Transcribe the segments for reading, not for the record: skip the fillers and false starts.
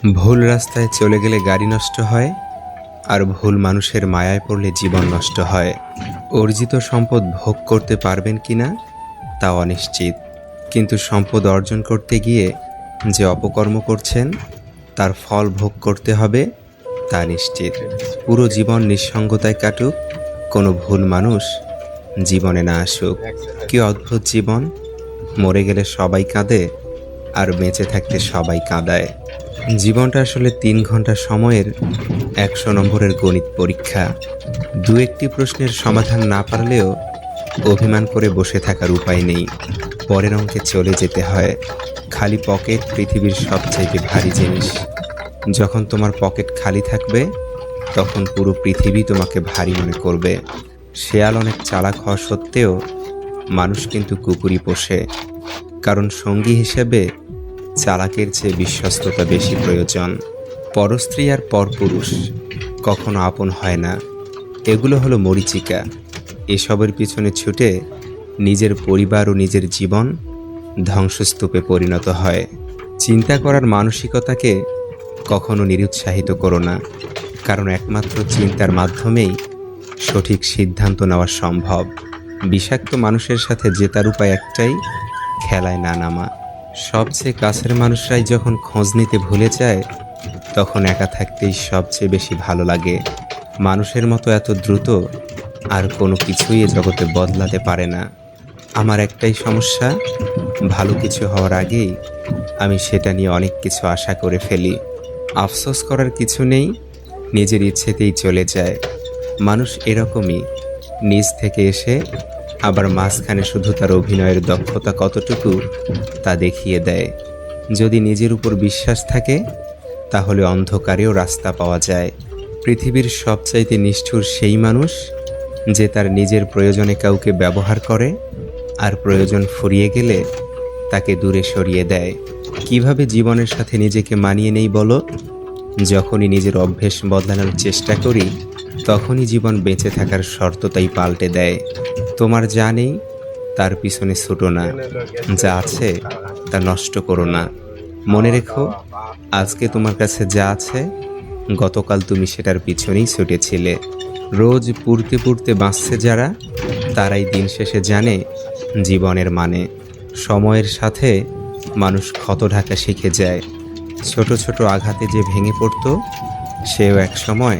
ভুল রাস্তায় চলে গেলে গাড়ি নষ্ট হয়, আর ভুল মানুষের মায়ায় পড়লে জীবন নষ্ট হয়। অর্জিত সম্পদ ভোগ করতে পারবেন কিনা তা অনিশ্চিত, কিন্তু সম্পদ অর্জন করতে গিয়ে যে অপকর্ম করছেন তার ফল ভোগ করতে হবে তা নিশ্চিত। পুরো জীবন নিঃসঙ্গতায় কাটুক, কোনো ভুল মানুষ জীবনে না আসুক। কি অদ্ভুত জীবন! মরে গেলে সবাই কাঁদে, আর বেঁচে থাকতে সবাই কাঁদায়। জীবনটা আসলে ৩ ঘন্টা সময়ের ১০০ নম্বরের গণিত পরীক্ষা। দু একটি প্রশ্নের সমাধান না পারলেও অভিমান করে বসে থাকার উপায় নেই। পরের অঙ্কে চলে যেতে হয়। খালি পকেট পৃথিবীর সবচাইতে ভারী জিনিস। যখন তোমার পকেট খালি থাকবে তখন পুরো পৃথিবী তোমাকে ভারী মনে করবে। শেয়াল অনেক চালাক হওয়া সত্ত্বেও মানুষ কিন্তু কুকুরই পোষে, কারণ সঙ্গী হিসেবে চালাকের চেয়ে বিশ্বস্ততা বেশি প্রয়োজন। পরস্ত্রী আর পরপুরুষ কখনো আপন হয় না। এগুলো হলো মরীচিকা। এসবের পিছনে ছুটে নিজের পরিবার ও নিজের জীবন ধ্বংসস্তূপে পরিণত হয়। চিন্তা করার মানসিকতাকে কখনো নিরুৎসাহিত করো না, কারণ একমাত্র চিন্তার মাধ্যমেই সঠিক সিদ্ধান্ত নেওয়া সম্ভব। বিষাক্ত মানুষের সাথে জেতার উপায় একটাই, খেলায় না নামা। সবচেয়ে কাছের মানুষরাই যখন খোঁজ নিতে ভুলে যায় তখন একা থাকতেই সবচেয়ে বেশি ভালো লাগে। মানুষের মতো এত দ্রুত আর কোনো কিছুই এ জগতে বদলাতে পারে না। আমার একটাই সমস্যা, ভালো কিছু হওয়ার আগেই আমি সেটা নিয়ে অনেক কিছু আশা করে ফেলি। আফসোস করার কিছু নেই, নিজের ইচ্ছেতেই চলে যায়। মানুষ এরকমই, নিজ থেকে এসে আবার মাঝখানে শুধু তার অভিনয়ের দক্ষতা কতটুকু তা দেখিয়ে দেয়। যদি নিজের উপর বিশ্বাস থাকে তাহলে অন্ধকারেও রাস্তা পাওয়া যায়। পৃথিবীর সবচাইতে নিষ্ঠুর সেই মানুষ যে তার নিজের প্রয়োজনে কাউকে ব্যবহার করে আর প্রয়োজন ফুরিয়ে গেলে তাকে দূরে সরিয়ে দেয়। কিভাবে জীবনের সাথে নিজেকে মানিয়ে নেই বলো? যখনই নিজের অভ্যেস বদলানোর চেষ্টা করি তখনই জীবন বেঁচে থাকার শর্তটাই পাল্টে দেয়। তোমার যা নেই তার পিছনে ছুটো না, যা আছে তা নষ্ট করো না। মনে রেখো, আজকে তোমার কাছে যা আছে গতকাল তুমি সেটার পিছনেই ছুটেছিলে। রোজ পুড়তে পুড়তে বাঁচছে যারা, তারাই দিন শেষে জানে জীবনের মানে। সময়ের সাথে মানুষ ক্ষত ঢাকা শিখে যায়। ছোট ছোট আঘাতে যে ভেঙে পড়তো সেও এক সময়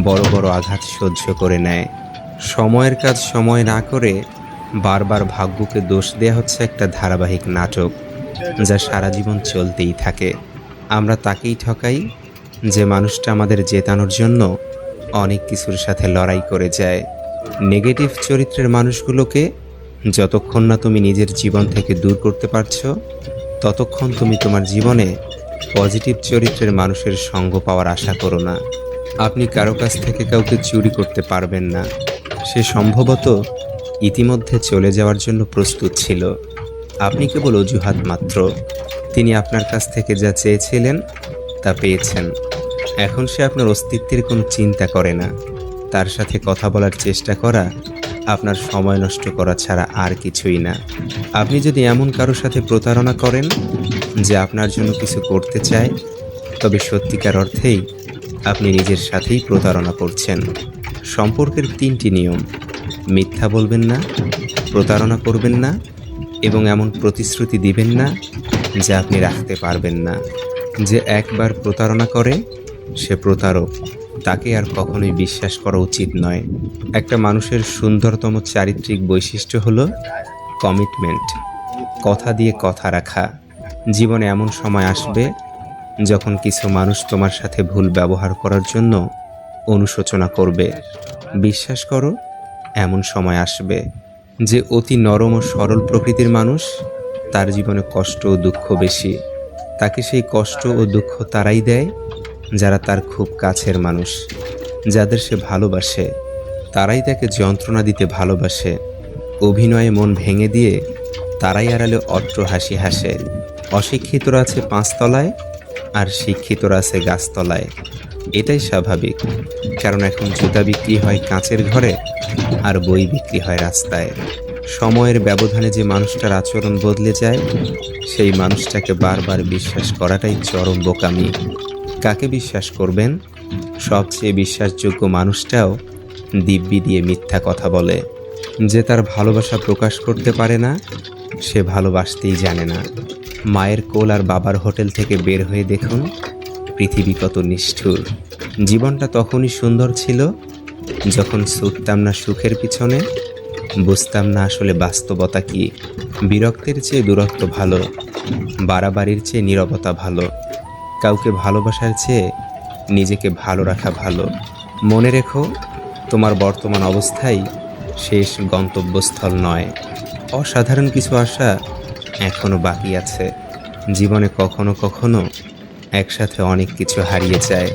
বড় বড় আঘাত সহ্য করে নেয়। সময়ের কাজ সময় না করে বারবার ভাগ্যকে দোষ দেয়া হচ্ছে একটা ধারাবাহিক নাটক, যা সারা জীবন চলতেই থাকে। আমরা তাকেই ঠকাই যে মানুষটা আমাদের জেতানোর জন্য অনেক কিছুর সাথে লড়াই করে যায়। নেগেটিভ চরিত্রের মানুষগুলোকে যতক্ষণ না তুমি নিজের জীবন থেকে দূর করতে পারছো ততক্ষণ তুমি তোমার জীবনে পজিটিভ চরিত্রের মানুষের সঙ্গ পাওয়ার আশা করো না। আপনি কারো কাছ থেকে কাউকে চুরি করতে পারবেন না। সে সম্ভবত ইতিমধ্যে চলে যাওয়ার জন্য প্রস্তুত ছিল। আপনি কেবল অজুহাত মাত্র। তিনি আপনার কাছ থেকে যা চেয়েছিলেন তা পেয়েছেন। এখন সে আপনার অস্তিত্বের কোনো চিন্তা করে না। তার সাথে কথা বলার চেষ্টা করা আপনার সময় নষ্ট করা ছাড়া আর কিছুই না। আপনি যদি এমন কারো সাথে প্রতারণা করেন যে আপনার জন্য কিছু করতে চায়, তবে সত্যিকার অর্থেই আপনি নিজের সাথেই প্রতারণা করছেন। সম্পর্কের ৩টি নিয়ম: মিথ্যা বলবেন না, প্রতারণা করবেন না এবং এমন প্রতিশ্রুতি দিবেন না যা আপনি রাখতে পারবেন না। যে একবার প্রতারণা করে সে প্রতারক, তাকে আর কখনোই বিশ্বাস করা উচিত নয়। একটা মানুষের সুন্দরতম চারিত্রিক বৈশিষ্ট্য হলো কমিটমেন্ট, কথা দিয়ে কথা রাখা। জীবনে এমন সময় আসবে যখন কিছু মানুষ তোমার সাথে ভুল ব্যবহার করার জন্য অনুশোচনা করবে। বিশ্বাস করো, এমন সময় আসবে। যে অতি নরম ও সরল প্রকৃতির মানুষ, তার জীবনে কষ্ট ও দুঃখ বেশি। তাকে সেই কষ্ট ও দুঃখ তারাই দেয় যারা তার খুব কাছের মানুষ। যাদের সে ভালোবাসে তারাই তাকে যন্ত্রণা দিতে ভালোবাসে। অভিনয়ে মন ভেঙে দিয়ে তারাই আড়ালে অট্ট হাসি হাসে। অশিক্ষিতরা আছে ৫ তলায় আর শিক্ষিতরা আছে গাছতলায়। এটাই স্বাভাবিক, কারণ এখন জুতা বিক্রি হয় কাঁচের ঘরে আর বই বিক্রি হয় রাস্তায়। সময়ের ব্যবধানে যে মানুষটার আচরণ বদলে যায় সেই মানুষটাকে বারবার বিশ্বাস করাটাই চরম বোকামি। কাকে বিশ্বাস করবেন? সবচেয়ে বিশ্বাসযোগ্য মানুষটাও দিব্যি দিয়ে মিথ্যা কথা বলে। যে তার ভালোবাসা প্রকাশ করতে পারে না, সে ভালোবাসতেই জানে না। মায়ের কোল আর বাবার হোটেল থেকে বের হয়ে দেখুন পৃথিবী কত নিষ্ঠুর। জীবনটা তখনই সুন্দর ছিল যখন ছুটতাম না সুখের পিছনে, বুঝতাম না আসলে বাস্তবতা কি। বিরক্তের চেয়ে দূরত্ব ভালো, বাড়াবাড়ির চেয়ে নীরবতা ভালো, কাউকে ভালোবাসার চেয়ে নিজেকে ভালো রাখা ভালো। মনে রেখো, তোমার বর্তমান অবস্থাই শেষ গন্তব্যস্থল নয়। অসাধারণ কিছু আশা এখনও বাকি আছে। জীবনে কখনো কখনো একসাথে অনেক কিছু হারিয়ে যায়,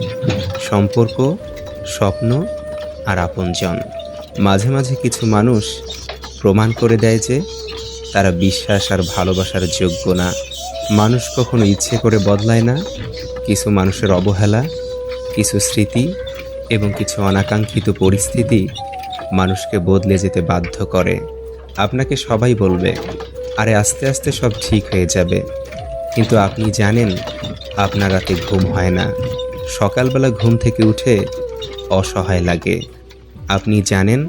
সম্পর্ক, স্বপ্ন আর আপনজন। মাঝে মাঝে কিছু মানুষ প্রমাণ করে দেয় যে তারা বিশ্বাস আর ভালোবাসার যোগ্য না। মানুষ কখনো ইচ্ছে করে বদলায় না। কিছু মানুষের অবহেলা, কিছু স্মৃতি এবং কিছু অনাকাঙ্ক্ষিত পরিস্থিতি মানুষকে বদলে যেতে বাধ্য করে। আপনাকে সবাই বলবে, আরে আস্তে আস্তে সব ঠিক হয়ে যাবে, কিন্তু আপনি জানেন আপনার রাতে ঘুম হয় না, সকালবেলা ঘুম থেকে উঠে অসহায় লাগে। আপনি জানেন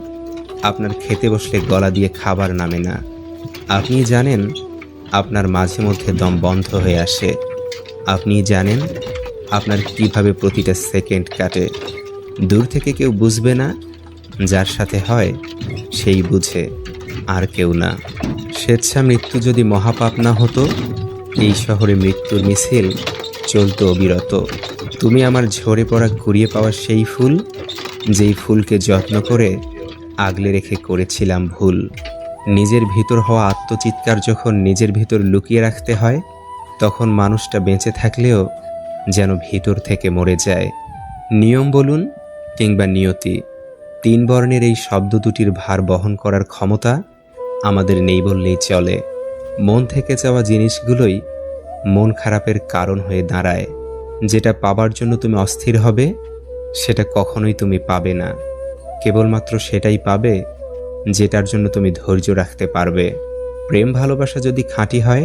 আপনার খেতে বসলে গলা দিয়ে খাবার নামে না। আপনি জানেন আপনার মাঝে মধ্যে দম বন্ধ হয়ে আসে। আপনি জানেন আপনার কিভাবে প্রতিটা সেকেন্ড কাটে। দূর থেকে কেউ বুঝবে না, যার সাথে হয় সেই বুঝে, আর কেউ না। স্বেচ্ছা মৃত্যু যদি মহাপাপ না হতো, এই শহরে মৃত্যুর মিছিল চলতো অবিরত। তুমি আমার ঝরে পড়া কুড়িয়ে পাওয়া সেই ফুল, যেই ফুলকে যত্ন করে আগলে রেখে করেছিলাম ভুল। নিজের ভিতর হওয়া আত্মচিৎকার যখন নিজের ভিতর লুকিয়ে রাখতে হয়, তখন মানুষটা বেঁচে থাকলেও যেন ভিতর থেকে মরে যায়। নিয়ম বলুন কিংবা নিয়তি, 3 বর্ণের এই শব্দ দুটির ভার বহন করার ক্ষমতা আমাদের নেই বললেই চলে। মন থেকে যাওয়া জিনিসগুলোই মন খারাপের কারণ হয়ে দাঁড়ায়। যেটা পাবার জন্য তুমি অস্থির হবে, সেটা কখনোই তুমি পাবে না। কেবলমাত্র সেটাই পাবে যেটার জন্য তুমি ধৈর্য রাখতে পারবে। প্রেম ভালোবাসা যদি খাঁটি হয়,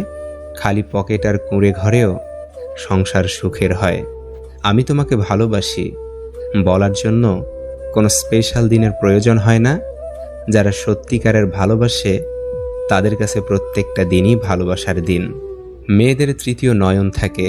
খালি পকেট আর কুঁড়ে ঘরেও সংসার সুখের হয়। আমি তোমাকে ভালোবাসি বলার জন্য কোনো স্পেশাল দিনের প্রয়োজন হয় না। যারা সত্যিকারের ভালোবাসে তাদের কাছে প্রত্যেকটা দিনই ভালোবাসার দিন। মেয়েদের তৃতীয় নয়ন থাকে।